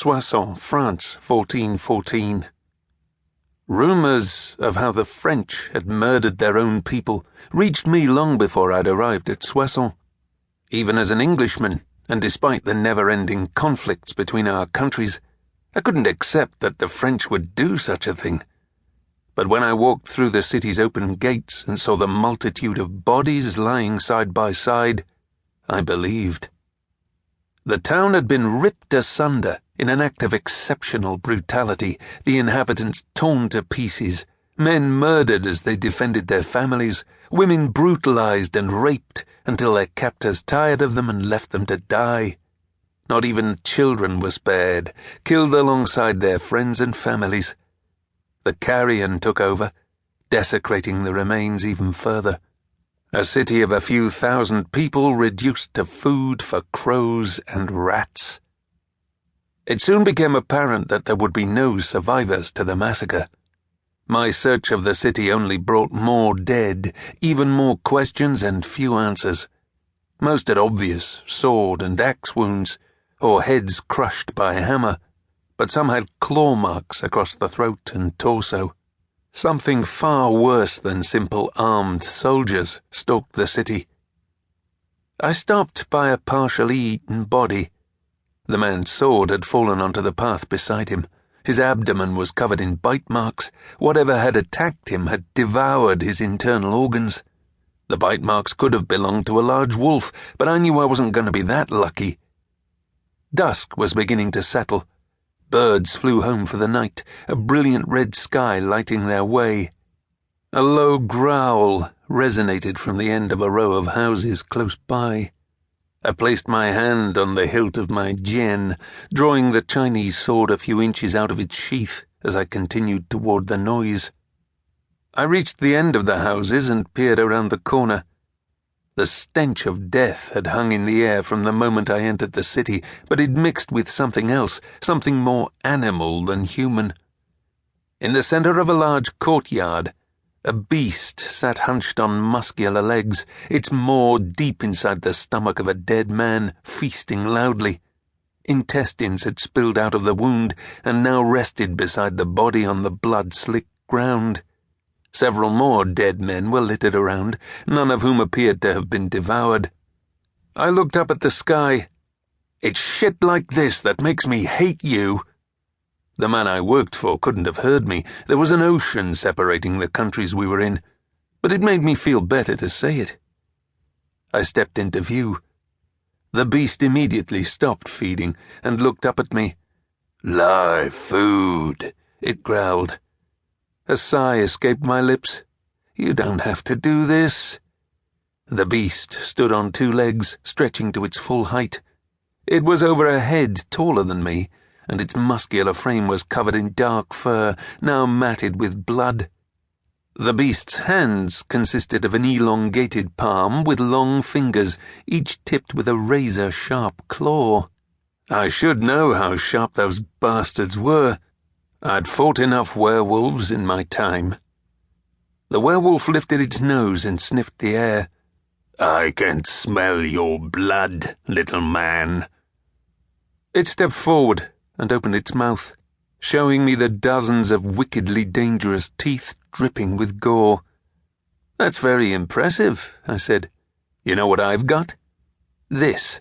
Soissons, France, 1414. Rumours of how the French had murdered their own people reached me long before I'd arrived at Soissons. Even as an Englishman, and despite the never-ending conflicts between our countries, I couldn't accept that the French would do such a thing. But when I walked through the city's open gates and saw the multitude of bodies lying side by side, I believed. The town had been ripped asunder in an act of exceptional brutality, the inhabitants torn to pieces, men murdered as they defended their families, women brutalized and raped until their captors tired of them and left them to die. Not even children were spared, killed alongside their friends and families. The carrion took over, desecrating the remains even further. A city of a few thousand people reduced to food for crows and rats. It soon became apparent that there would be no survivors to the massacre. My search of the city only brought more dead, even more questions and few answers. Most had obvious sword and axe wounds, or heads crushed by a hammer, but some had claw marks across the throat and torso. Something far worse than simple armed soldiers stalked the city. I stopped by a partially eaten body. The man's sword had fallen onto the path beside him. His abdomen was covered in bite marks. Whatever had attacked him had devoured his internal organs. The bite marks could have belonged to a large wolf, but I knew I wasn't going to be that lucky. Dusk was beginning to settle. Birds flew home for the night, a brilliant red sky lighting their way. A low growl resonated from the end of a row of houses close by. I placed my hand on the hilt of my jian, drawing the Chinese sword a few inches out of its sheath as I continued toward the noise. I reached the end of the houses and peered around the corner. The stench of death had hung in the air from the moment I entered the city, but it mixed with something else, something more animal than human. In the center of a large courtyard, a beast sat hunched on muscular legs, its maw deep inside the stomach of a dead man, feasting loudly. Intestines had spilled out of the wound and now rested beside the body on the blood-slicked ground. Several more dead men were littered around, none of whom appeared to have been devoured. I looked up at the sky. "It's shit like this that makes me hate you." The man I worked for couldn't have heard me. There was an ocean separating the countries we were in, but it made me feel better to say it. I stepped into view. The beast immediately stopped feeding and looked up at me. "Live food," it growled. A sigh escaped my lips. "You don't have to do this." The beast stood on two legs, stretching to its full height. It was over a head taller than me, and its muscular frame was covered in dark fur, now matted with blood. The beast's hands consisted of an elongated palm with long fingers, each tipped with a razor-sharp claw. I should know how sharp those bastards were. I'd fought enough werewolves in my time. The werewolf lifted its nose and sniffed the air. "I can smell your blood, little man." It stepped forward and opened its mouth, showing me the dozens of wickedly dangerous teeth dripping with gore. "That's very impressive," I said. "You know what I've got? This."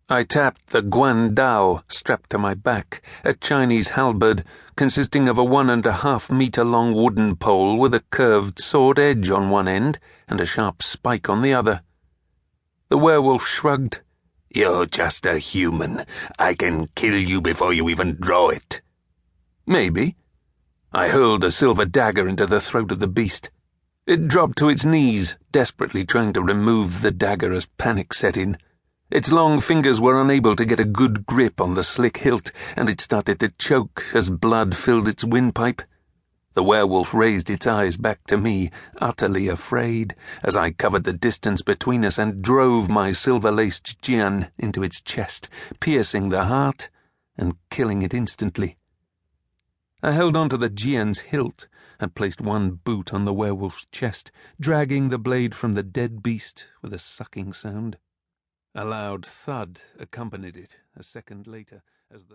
I tapped the guandao strapped to my back, a Chinese halberd consisting of a 1.5-meter-long wooden pole with a curved sword edge on one end and a sharp spike on the other. The werewolf shrugged. "You're just a human. I can kill you before you even draw it." "Maybe." I hurled a silver dagger into the throat of the beast. It dropped to its knees, desperately trying to remove the dagger as panic set in. Its long fingers were unable to get a good grip on the slick hilt, and it started to choke as blood filled its windpipe. The werewolf raised its eyes back to me, utterly afraid, as I covered the distance between us and drove my silver-laced jian into its chest, piercing the heart and killing it instantly. I held on to the jian's hilt and placed one boot on the werewolf's chest, dragging the blade from the dead beast with a sucking sound. A loud thud accompanied it a second later as the